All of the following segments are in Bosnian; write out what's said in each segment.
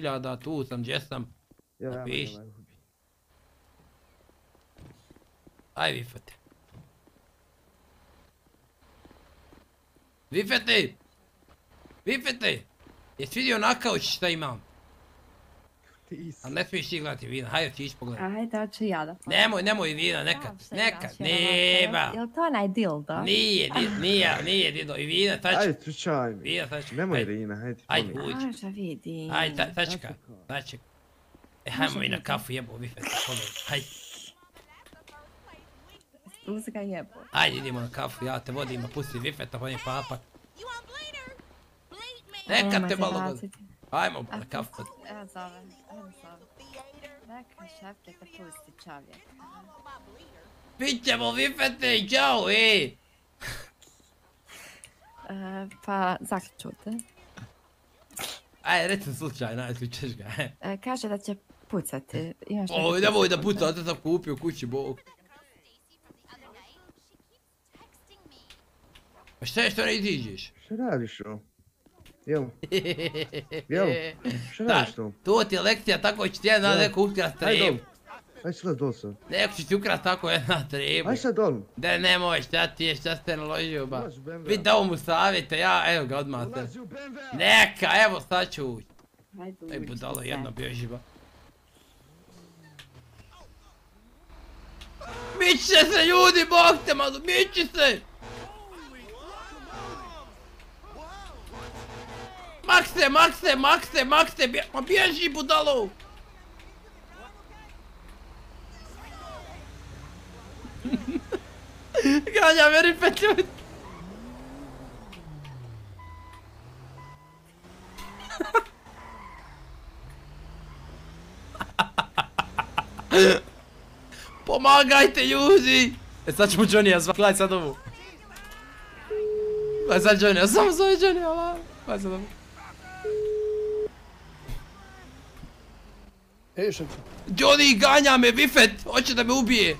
10.000, tu sam, gdje sam? Napiši. Aj Vifete. Vifete! Vifete! Jesi vidio na kauč šta imam? Ali ne smiješ ti gledati vina, hajde ti ići pogledati. Ajde, hoću ja da pogledam. Nemoj vina, nekad, nema. Jel to onaj dildo? Nije dildo, i vina, tačka. Ajde, slučaj mi. Vina, tačka. Nemoj Irina, hajde. Ajde, uđi. Možda vidim. Ajde, tačka. Hajmo i na kafu jebo, Vifete, pogledaj, hajde. Uz ga jebo. Ajde, idemo na kafu, ja te vodim, pusti Vifeta, hodim papat. Nekad te malo vodim. Ajmo na kafu. Evo zove. Neka šefke te pusti čovjek. Pićemo Vifete, čao, Pa zaključute. Ajde, recimo slučajno, ajde, slučaš ga, Kaže da će pucati. Oj, nemoj da puca, ja te sam kupio kući, bog. Pa šta je što ne iziđeš? Šta radiš to? Jel? Šta radiš to? To ti je lekcija, tako će ti jedna neko ukrast trebu. Ajde sad dol sad. Neko će ti ukrast tako jedna trebu. Ajde sad dol. Da nemoj, šta si te naložio ba. Vidi da mu savjete, ja, evo ga odmah te. Neka, evo sad ću ući. Ej budalo, jedno bježi ba. Miči se ljudi, bog te malo, miči se! Makse, ma bježi budalo! Ganja, veri 5 ljudi! Pomagajte ljudi! Sad ćemo Johnny-a zvat, gledaj sad ovu. Gledaj sad Johnny-a, samo zove Johnny-a, la. Gledaj sad ovu. Johnny, ganja me, Vifet, hoće da me ubije.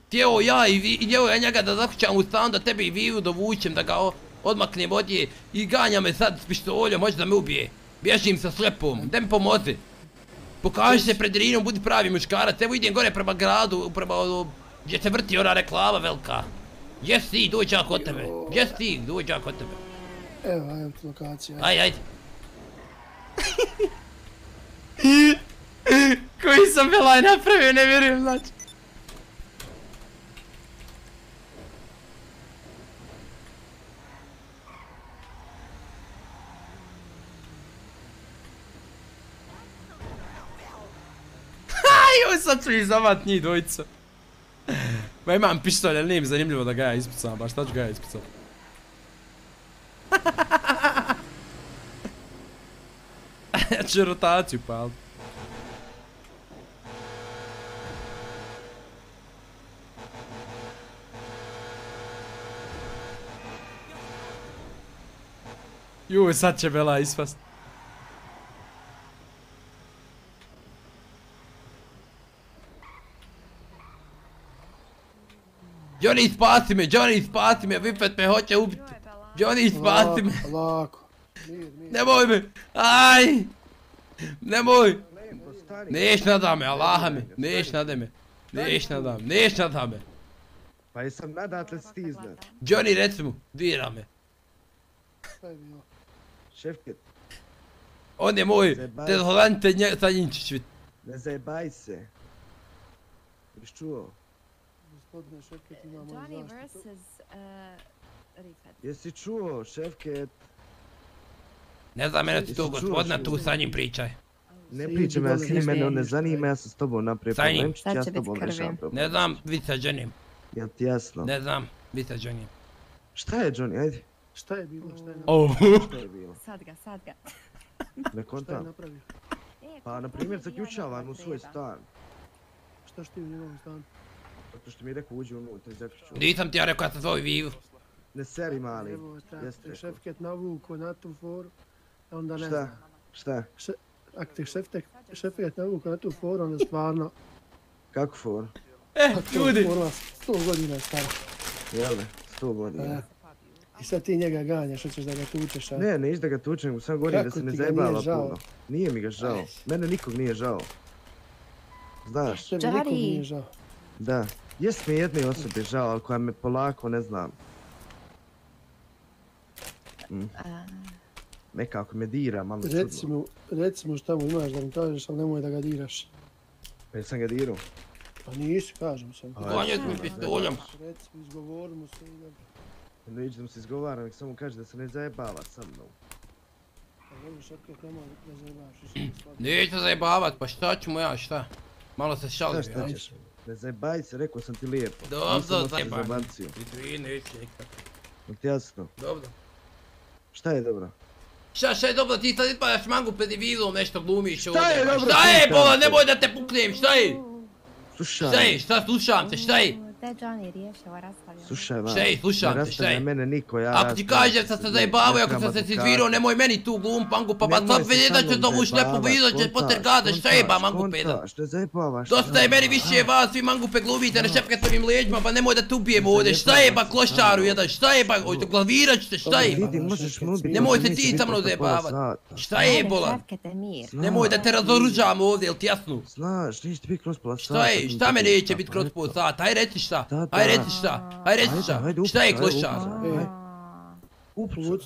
Tijelo ja i njega da zakućam u stan, da tebe i Vivu dovučem, da ga odmaknem odje. I ganja me sad s pištoljom, hoće da me ubije. Bježim sa slepom, daj mi pomozi. Pokaži se pred Irinom, budi pravi muškarac, evo idem gore prema gradu, prema gdje se vrti ona reklama velika. Gdje si, dođa kod tebe, gdje si, dođa kod tebe. Evo ti lokacija. Ajde. Koji sam belaj napravio, ne vjerujem, znači. Joj, sad ću ih zavat njih dvojica. Ma imam pištolj, ali nije mi zanimljivo da ga ja ispucam, baš šta ću ga ja ispucam. Ja ću rotaciju palit. Juj, sad će Bela ispast. Johnny spasi me, Vifet me hoće ubiti. Johnny spasi me. Lako. Nemoj me, aj. Nemoj. Neš nada me, Allaha mi, neš nada me. Pa jesam nadat li si ti iznad? Johnny, reci mu, dira me. Šta je bilo? Šefket. On je moj, te zhodanite sa njim ćeš vidjeti. Ne zajebaj se. Ješ čuo? Gospodine Šefket, imamo Johnny zaštitu. vs. Rifet. Jesi čuo, Šefket? Ne znam mene ti tu gospodina, tu sa njim pričaj. Ne pričam ja s njim, mene on ne zanima, ja sam s tobom napravio problemčić, ja s tobom rešavam problem. Ne znam, vid sa Johnnym. Jel ti jasno? Ne znam, vid sa Johnnym. Šta je Johnny, ajde? Šta je bilo, šta je Šta je bilo? Sad ga. Ne Šta je kontam. napravio? Pa na primjer zaključavam u svoj stan. Šta šti u njegovom stanu? Zato što mi je rekao uđi unutra i zaključu. Nisam ti ja rekao ja sam tvoj Vivu. Ne seri mali. Evo, Jeste te rekao. Šefket navuko na tu foru, onda ne znam. Šta? Ako te Šefket navuko na tu foru, onda stvarno... Kako for? Ljudi! 100 godina je stara. Jel' 100 godina. I sad ti njega ganjaš, hoćeš da ga tučeš, a? Ne, neću da ga tučem, samo govorim da Kako se ne ti ga zajebava nije žao? puno. Nije mi ga žao. Mene nikog nije žao. Znaš, Tebi nikog nije žao. da. Jes mi jedne osobe žao, ali koja me polako, ne znam. Nekako me dira, malo čudno. Reci mu šta mu imaš da mi kažeš, ali nemoj da ga diraš. Pa jesam ga dirao. Pa nisi, kažem sam. Ganjat mi pistoljom. Reci mi, izgovori mu sve i dobro. Neću da mu se izgovaram, nek samo kaže da se ne zajebava sa mnom. Pa dobro, Šefket, nemoj da zajebaš, više ne shvatim. Neću zajebavat, pa šta ću mu ja, šta? Malo se šalim, Šta ja. ćeš? Ne zajebaj se, rekao sam ti lijepo. Dobro, zajebaj. Zajebanciju. I ti neće nikad. Jel ti jasno? Dobro. Šta je dobro? Šta je dobro, ti sad ispadaš mangu pred divilom, nešto glumiš ovdje. Šta je dobro, Šta je, pitam bola, te? nemoj da te puknem, šta je? Slušaj. Šta je, šta slušam te, šta je? Te Johnny riješio, rastavio. Slušaj vam. Šta je, slušam te, šta rastavlja je? mene niko, ja Ako ti kažem sam se zajebavao, ako sam se izvirao, nemoj meni tu glum pangu, pa sad vidi da ću dovu šlepu vidio će potergada, šta je ba mangu peda? Šta zajebavaš? Dosta je meni više vas, vi mangupe glumite na šepketovim leđima, pa nemoj da te ubijemo ovdje, šta je ba kloščaru jedan, šta je ba, glavirat ćete, šta je? Vidi, možeš mu ubiti. Nemoj se ti sa mnom zajebavat. Šta je bolan? Šefkete, mir. Nemoj da te razoružam ovdje, jel ti jasno? Znaš, neće ti biti kroz pola sata. Šta je, šta me neće biti kroz pol sata, aj reci šta, aj reci šta, aj reci šta, šta je kloščar?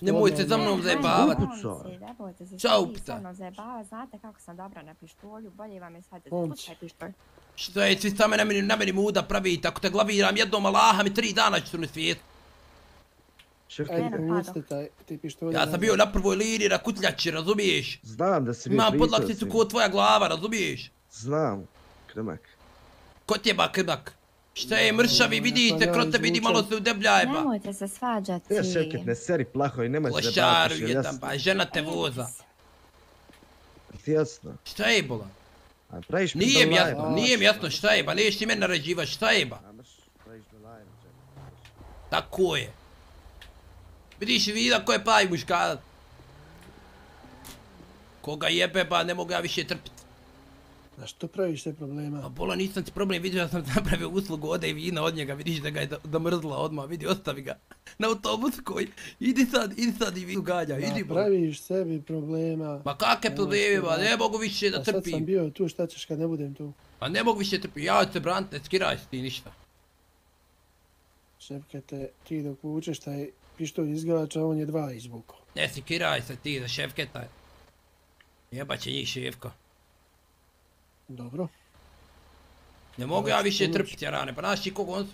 Nemoj se za mnom zajebavat. Šta upuca? Znate kako sam dobra na pištolju, bolje vam je sad Konč. slučaj pištolj. Šta je, svi same na meni muda pravite, ako te glaviram jednom Allaha mi 3 dana ću na svijet. Ajde, uvucite taj, ti pištolj. Ja sam bio na prvoj liniji na kutljači, razumiješ? Znam da si mi Imam pričao podlakticu si. ko tvoja glava, razumiješ? Znam, kremak. Ko ti je ba krnak? Šta je mršavi, vidite, kroz te vidi malo se udebljaje ba. Nemojte se svađati. Ja Ševket, ne seri plaho i nemoj se Kloščaru zajebavaš, jel jedan jasno? ba, žena te voza. Ti jasno? Šta je bolan? A praviš mi Nije mi live, jasno, a? nije mi jasno šta je ba, neš ti meni naređivat, šta je ba? Amaš, praviš mi live, čekaj. Tako je. Vidiš vida ko je pravi muškarac. Koga jebe ba, ne mogu ja više trpiti. A što praviš sve problema? A bola nisam ti problem, vidio da sam napravio uslugu, ode i vina od njega, vidiš da ga je domrzla odmah, vidi, ostavi ga. Na autobusu koji, idi sad i vinu ganja, idi bola. Praviš sebi problema. Ma kakve probleme ba, ne mogu više da A sad sam trpim. bio tu, šta ćeš kad ne budem tu? Pa ne mogu više trpiti, ja ću se braniti, ne skiraj se ti ništa. Šefkete, ti dok vučeš taj pištolj izgalača, on je 2 izvukao. Ne sikiraj se ti za šefketa. Jebat će njih šefko. Dobro. Ne mogu ja više trpiti jarane, pa znaš ti koga,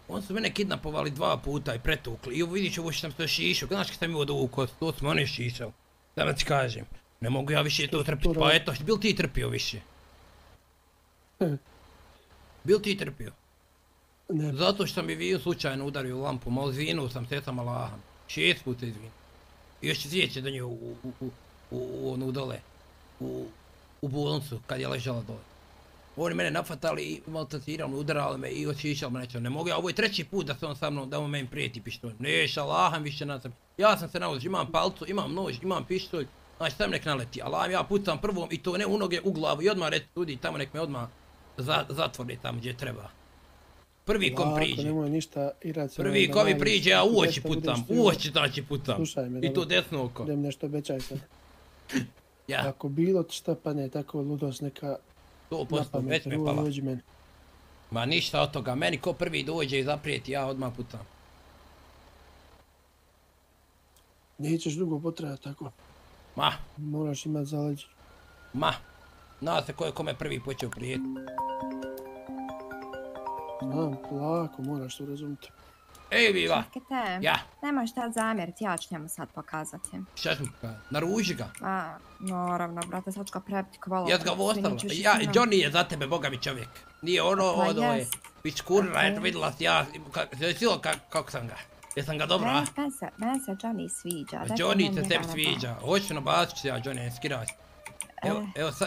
on su mene kidnapovali 2 puta i pretukli. I vidiš ovo što sam se šišao, znaš kad sam imao od ovu kost, to smo one šišao. Da ti kažem, ne mogu ja više to trpiti, pa eto, bil ti trpio više? Bil ti trpio? Ne, Zato što mi viju slučajno udario u lampu, malo izvinuo sam se sam Allahom. 6 puta izvinuo. I još će svijeće do nje u onu dole, u bolnicu kad je ležala dole. Oni mene nafatali i maltretirali, udarali me i očišali me nečem. Ne mogu ja, ovo je 3. put da se on sa mnom, da on meni prijeti pištolj. Neš, Allahom više na sam. Ja sam se naložio, imam palcu, imam nož, imam pištolj. Znači tam nek naleti, Allahom ja pucam prvom i to ne u noge, u glavu i odmah reći ljudi tamo nek me odmah zatvori tamo gdje treba. Prvi kom priđe. Nemoj ništa iracionalno. Prvi ko mi priđe, ja u oči putam, u oči znači putam. Slušaj me, I to desno oko. idem nešto obećaj sad. Ja, Ako bilo ti šta padne tako ludost neka na 100% pamet, već me pala. dođi meni. Ma ništa od toga, meni ko prvi dođe i zaprijeti, ja odmah putam. Nećeš dugo potrajati tako. Ma, Moraš imat zaleđe. ma. Zna se ko je kome prvi počeo prijeti. Znam, polako, moraš to razumjeti. Ej Viva, Šefkete, ja, nemoj šta zamjeriti, ja ću njemu sad pokazati. šta ću mu pokazati? Naruži ga. A, naravno, brate, sad ću ga prebiti kovala. Ja ga ostavila. Ja, Johnny je za tebe, boga mi čovjek. Nije ono, Pa ono je. jest. Pičkurna, Pa eto vidjela si ja, silo kako sam ga. Jesam ga dobro, a? Meni se Johnny sviđa. dajte Johnny meni se njega tebi na sviđa. Hoću nabacit ću se ja, Johnny, ne skiraj se.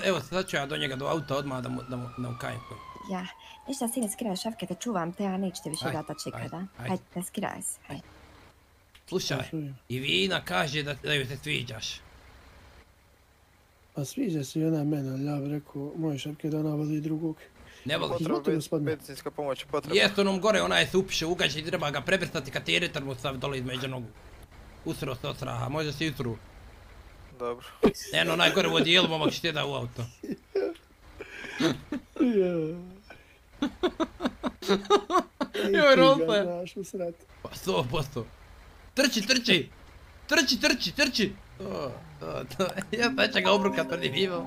Evo sad ću ja do njega, do auta odmah da mu kajem koji. Ja, ništa si ne skiraj Šefkete, čuvam te, ja neću te više Ajde, data čekada. ajde. Hajde, ne skiraj se, hajde. Slušaj, i Vina kaže da ju se sviđaš. Pa sviđa se i ona mene, ali ja bih rekao, moj Šefke da ona vodi drugog. Ne voli. Izvolite, gospodine. Medicinska pomoć je potrebna. Jest onom gore, onaj se upiše ugađa i treba ga prebrstati kateretar mu stavi dole između nogu. Usro se od straha, može se jutru. Dobro. Eno, najgore u odijelu, momak će da u auto. Joj, Rolfe. Znaš u srat. Pa 100%. Trči! Trči! To. Ja sad će ga obrukat prvi vivo.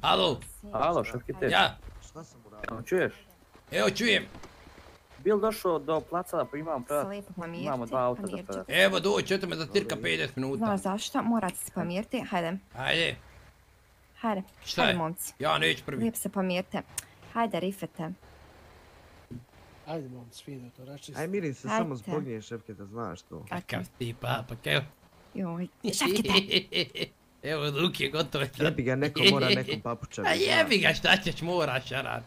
Alo, Alo, šefkite. ja, Šta sam uradio? Evo, čuješ? evo čujem. Bil došao do placa da primam Se predat. lijepo pomirite. Imamo dva auta za pomirit predat. ćete. Evo doći me za cirka 50 minuta. Znaš zašto? Morate se pomiriti. Hajde, Ajde, hajde. šta je? Hajde, momci. Ja neću prvi. Lijepo se pomirite. Hajde, rifete. Ajde, momci, fino to, rači Aj, se. mirim se Ajde. samo zbog nje, šefke, da znaš to. Kakav ti papak, evo. Joj, šefkite. Evo, Luki je gotovo. Jebi ga, neko mora nekom papučaru. A jebi ga, šta ćeš, moraš, Aran.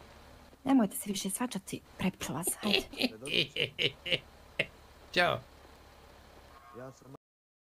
Nemojte se više svačati, prepiću vas. Hajde. Ćao. Ja sam